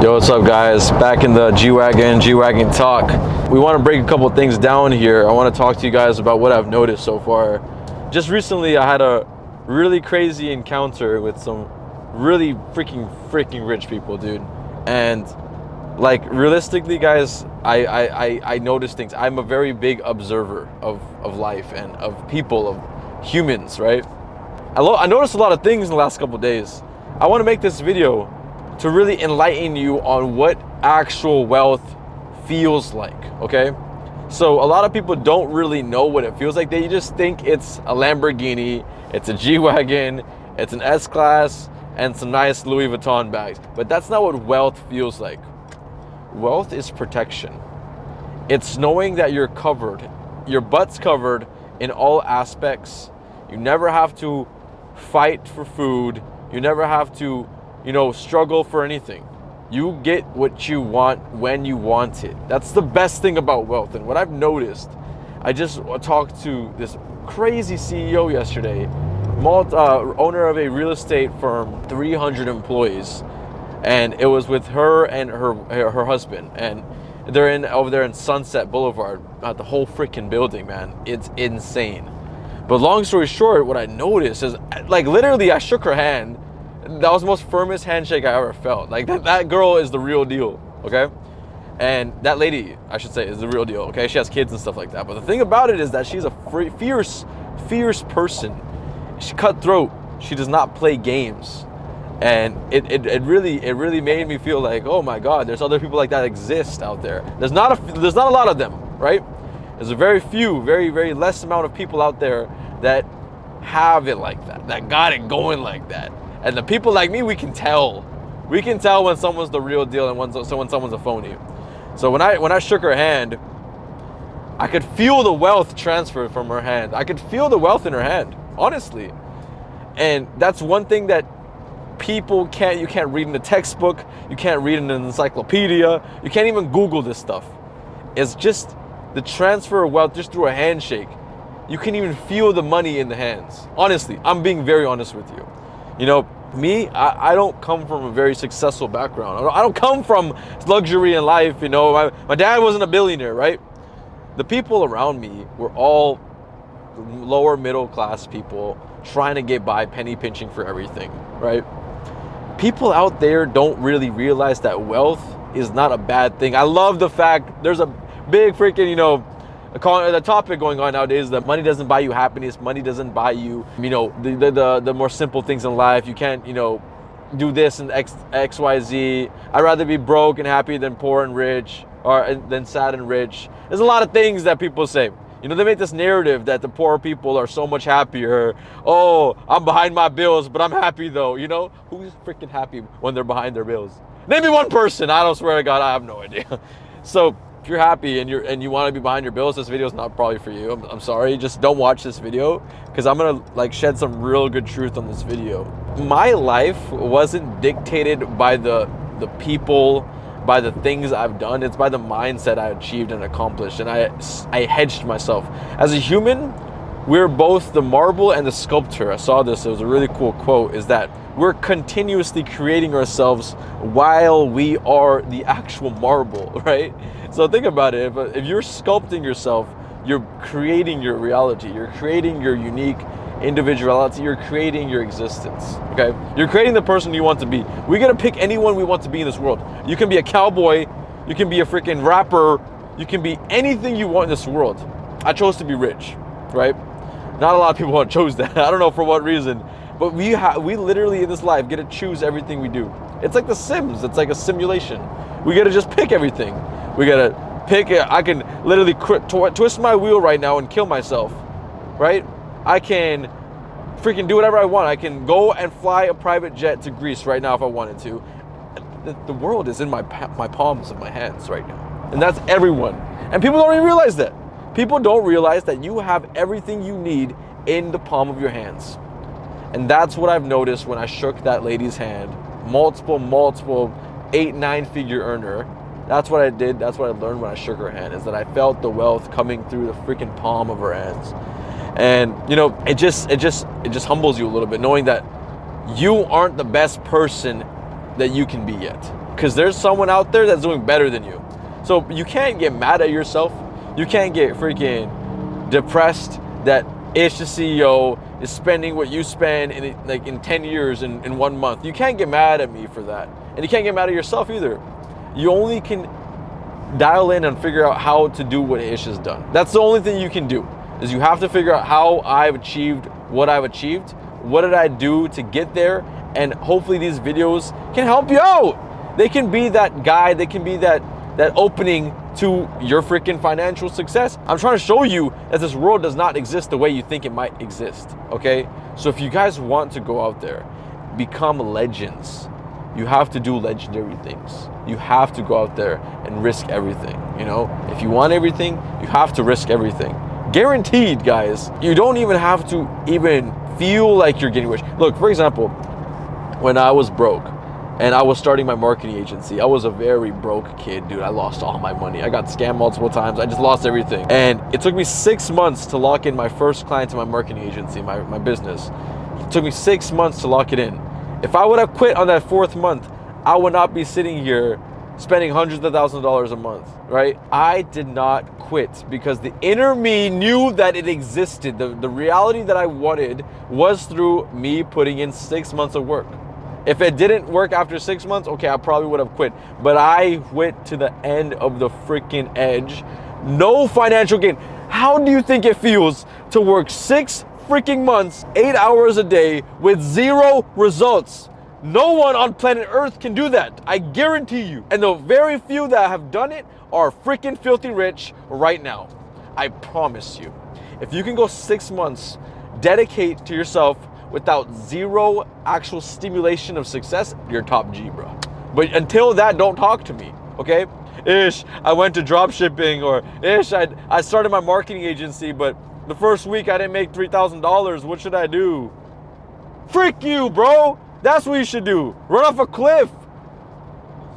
Yo, what's up guys? Back in the G-Wagon talk. We want to break a couple things down here. I want to talk to you guys about what I've noticed so far. Just recently, I had a really crazy encounter with some really freaking rich people, dude. And like realistically, guys, I notice things. I'm a very big observer of life and of people, of humans, right? I noticed a lot of things in the last couple of days. I want to make this video to really enlighten you on what actual wealth feels like, okay? So a lot of people don't really know what it feels like. They just think it's a Lamborghini, it's a G-Wagon, it's an S-Class, and some nice Louis Vuitton bags. But that's not what wealth feels like. Wealth is protection. It's knowing that you're covered. Your butt's covered in all aspects. You never have to fight for food. You never have to struggle for anything. You get what you want when you want it. That's the best thing about wealth. And what I've noticed, I just talked to this crazy CEO yesterday, owner of a real estate firm, 300 employees, and it was with her and her husband, and they're over there in Sunset Boulevard, the whole freaking building, man. It's insane. But long story short, what I noticed is, like, literally I shook her hand. That was the most firmest handshake I ever felt. Like that girl is the real deal, okay? And that lady, I should say, is the real deal, okay? She has kids and stuff like that. But the thing about it is that she's a fierce person. She's cutthroat. She does not play games. And it really made me feel like, oh my God, there's other people like that exist out there. There's not a lot of them, right? There's a very less amount of people out there that have it like that got it going like that. And the people like me, we can tell when someone's the real deal and when someone's a phony. So when I shook her hand, I could feel the wealth transfer from her hand. I could feel the wealth in her hand, honestly. And that's one thing that you can't read in a textbook, you can't read in an encyclopedia, you can't even Google this stuff. It's just the transfer of wealth just through a handshake. You can even feel the money in the hands. Honestly, I'm being very honest with you. Me, I don't come from a very successful background. I don't come from luxury in life. My dad wasn't a billionaire, right? The people around me were all lower middle class people trying to get by, penny pinching for everything, right? People out there don't really realize that wealth is not a bad thing. I love the fact there's a big freaking, the topic going on nowadays is that money doesn't buy you happiness. Money doesn't buy you, the more simple things in life. You can't, do this and X, Y, Z. I'd rather be broke and happy than poor and rich, or than sad and rich. There's a lot of things that people say. They make this narrative that the poor people are so much happier. Oh, I'm behind my bills, but I'm happy though. Who's freaking happy when they're behind their bills? Name me one person. I don't swear to God, I have no idea. So if you're happy and you want to be behind your bills, this video is not probably for you. I'm sorry, just don't watch this video, because I'm gonna shed some real good truth on this video. My life wasn't dictated by the people, by the things I've done. It's by the mindset I achieved and accomplished, and I hedged myself. As a human, we're both the marble and the sculptor. I saw this, it was a really cool quote, is that we're continuously creating ourselves while we are the actual marble, right? So think about it, if you're sculpting yourself, you're creating your reality, you're creating your unique individuality, you're creating your existence, okay? You're creating the person you want to be. We get to pick anyone we want to be in this world. You can be a cowboy, you can be a freaking rapper, you can be anything you want in this world. I chose to be rich, right? Not a lot of people chose that. I don't know for what reason, but we literally in this life get to choose everything we do. It's like The Sims. It's like a simulation. We get to just pick everything. We got to pick it. I can literally twist my wheel right now and kill myself, right? I can freaking do whatever I want. I can go and fly a private jet to Greece right now if I wanted to. The world is in my palms of my hands right now. And that's everyone. And people don't even realize that. People don't realize that you have everything you need in the palm of your hands. And that's what I've noticed when I shook that lady's hand. Multiple 8-9 figure earner. That's what I did. That's what I learned when I shook her hand, is that I felt the wealth coming through the freaking palm of her hands. And it just humbles you a little bit, knowing that you aren't the best person that you can be yet. because there's someone out there that's doing better than you. So you can't get mad at yourself. You can't get freaking depressed that Ish, the CEO, is spending what you spend in 10 years in 1 month. You can't get mad at me for that. And you can't get mad at yourself either. You only can dial in and figure out how to do what Ish has done. That's the only thing you can do, is you have to figure out how I've achieved what I've achieved. What did I do to get there? And hopefully these videos can help you out. They can be that guide. They can be that opening to your freaking financial success. I'm trying to show you that this world does not exist the way you think it might exist, okay? So if you guys want to go out there, become legends, you have to do legendary things. You have to go out there and risk everything, you know? If you want everything, you have to risk everything. Guaranteed, guys. You don't even have to even feel like you're getting rich. Look, for example, when I was broke, and I was starting my marketing agency, I was a very broke kid, dude. I lost all my money. I got scammed multiple times. I just lost everything. And it took me 6 months to lock in my first client to my marketing agency, my business. It took me 6 months to lock it in. If I would have quit on that 4th month, I would not be sitting here spending hundreds of thousands of dollars a month, right? I did not quit because the inner me knew that it existed. The reality that I wanted was through me putting in 6 months of work. If it didn't work after 6 months, okay, I probably would have quit. But I went to the end of the freaking edge. No financial gain. How do you think it feels to work 6 freaking months, 8 hours a day with 0 results? No one on planet Earth can do that. I guarantee you. And the very few that have done it are freaking filthy rich right now. I promise you. If you can go 6 months, dedicate to yourself, without 0 actual stimulation of success, you're top G, bro. But until that, don't talk to me, okay? Ish, I went to drop shipping, or Ish, I started my marketing agency, but the first week I didn't make $3,000. What should I do? Frick you, bro. That's what you should do. Run off a cliff.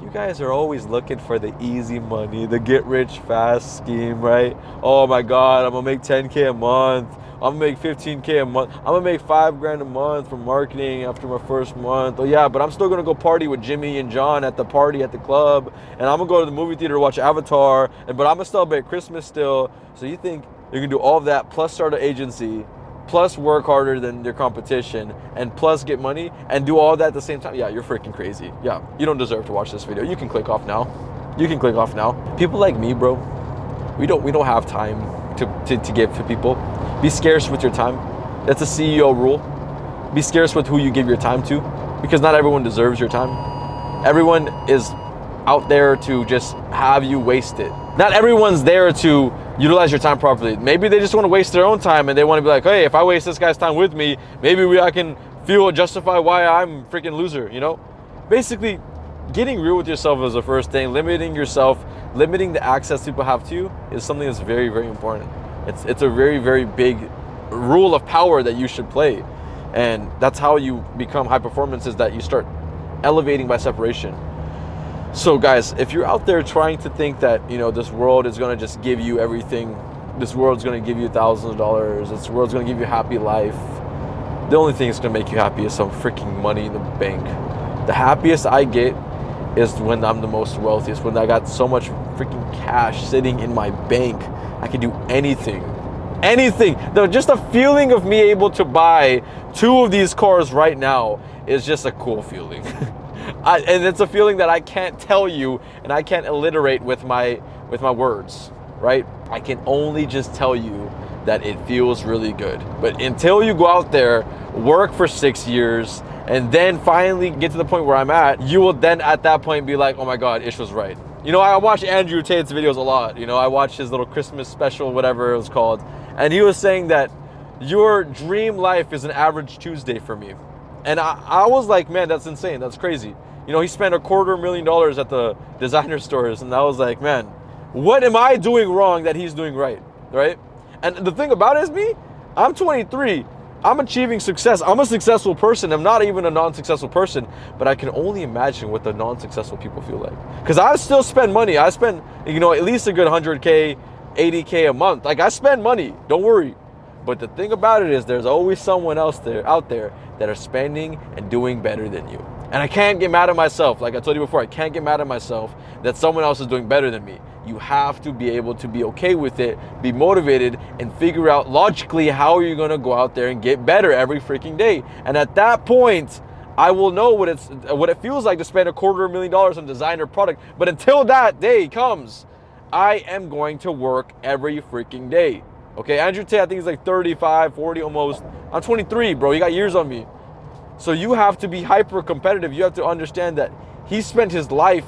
You guys are always looking for the easy money, the get rich fast scheme, right? Oh my God, I'm gonna make 10K a month. I'm gonna make 15K a month. I'm gonna make $5 grand a month from marketing after my first month. Oh yeah, but I'm still gonna go party with Jimmy and John at the party at the club, and I'm gonna go to the movie theater to watch Avatar, but I'm gonna celebrate Christmas still. So you think you can do all of that, plus start an agency, plus work harder than your competition, and plus get money, and do all that at the same time? Yeah, you're freaking crazy. Yeah, you don't deserve to watch this video. You can click off now. You can click off now. People like me, bro, we don't have time to give to people. Be scarce with your time. That's a CEO rule. Be scarce with who you give your time to, because not everyone deserves your time. Everyone is out there to just have you waste it. Not everyone's there to utilize your time properly. Maybe they just want to waste their own time, and they want to be like, hey, if I waste this guy's time with me, maybe I can justify why I'm a freaking loser, you know? Basically, getting real with yourself is the first thing. Limiting yourself, limiting the access people have to you is something that's very, very important. It's a very, very big rule of power that you should play. And that's how you become high performance, is that you start elevating by separation. So guys, if you're out there trying to think that, you know, this world is going to just give you everything, this world's going to give you thousands of dollars, this world's going to give you a happy life, the only thing that's going to make you happy is some freaking money in the bank. The happiest I get is when I'm the most wealthiest, when I got so much freaking cash sitting in my bank. I can do anything. Just the feeling of me able to buy 2 of these cars right now is just a cool feeling. And it's a feeling that I can't tell you, and I can't alliterate with my words, right? I can only just tell you that it feels really good. But until you go out there, work for 6 years, and then finally get to the point where I'm at, you will then at that point be like, oh my God, Ish was right. You know, I watch Andrew Tate's videos a lot. You know, I watch his little Christmas special, whatever it was called. And he was saying that your dream life is an average Tuesday for me. And I was like, man, that's insane. That's crazy. You know, he spent $250,000 at the designer stores. And I was like, man, what am I doing wrong that he's doing right? Right? And the thing about it is me, I'm 23. I'm achieving success. I'm a successful person. I'm not even a non-successful person, but I can only imagine what the non-successful people feel like. Because I still spend money. I spend, you know, at least a good 100K, 80K a month. Like, I spend money. Don't worry. But the thing about it is there's always someone else out there that are spending and doing better than you. And I can't get mad at myself. Like I told you before, I can't get mad at myself that someone else is doing better than me. You have to be able to be okay with it, be motivated, and figure out logically how you're gonna go out there and get better every freaking day. And at that point, I will know what it feels like to spend $250,000 on designer product. But until that day comes, I am going to work every freaking day. Okay, Andrew Tate, I think he's like 35, 40 almost. I'm 23, bro. You got years on me. So you have to be hyper competitive. You have to understand that he spent his life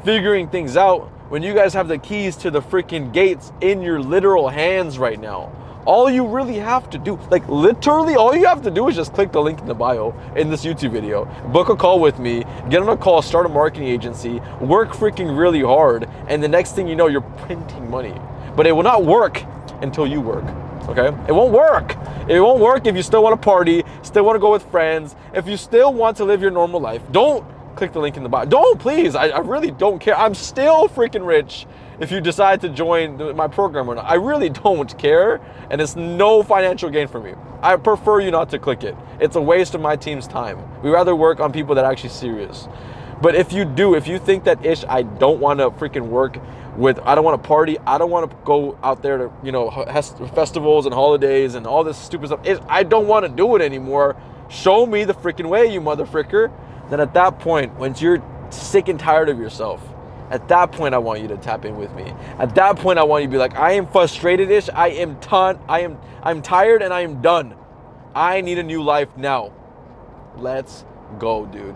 figuring things out when you guys have the keys to the freaking gates in your literal hands right now. All you really have to do, like literally all you have to do is just click the link in the bio in this YouTube video, book a call with me, get on a call, start a marketing agency, work freaking really hard, and the next thing you know, you're printing money. But it will not work until you work, okay? It won't work. It won't work if you still want to party, still want to go with friends, if you still want to live your normal life. Don't click the link in the bio. Don't, please. I really don't care. I'm still freaking rich if you decide to join my program or not. I really don't care, and it's no financial gain for me. I prefer you not to click it. It's a waste of my team's time. We rather work on people that are actually serious. But if you think that I don't want to freaking work with, I don't want to party, I don't want to go out there to, you know, festivals and holidays and all this stupid stuff, I don't want to do it anymore, show me the freaking way, you motherfricker. Then at that point, once you're sick and tired of yourself, at that point, I want you to tap in with me. At that point, I want you to be like, I am frustrated-ish, I'm tired and I am done. I need a new life now. Let's go, dude.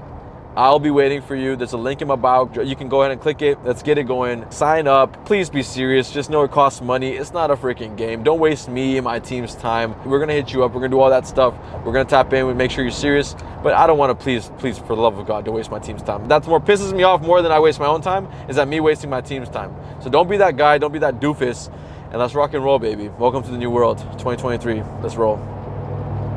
I'll be waiting for you. There's a link in my bio. You can go ahead and click it. Let's get it going. Sign up. Please be serious. Just know it costs money. It's not a freaking game. Don't waste me and my team's time. We're going to hit you up. We're going to do all that stuff. We're going to tap in. We make sure you're serious. But I don't want to, please, for the love of God, don't waste my team's time. That's more pisses me off more than I waste my own time, is that me wasting my team's time. So don't be that guy. Don't be that doofus. And let's rock and roll, baby. Welcome to the new world, 2023. Let's roll.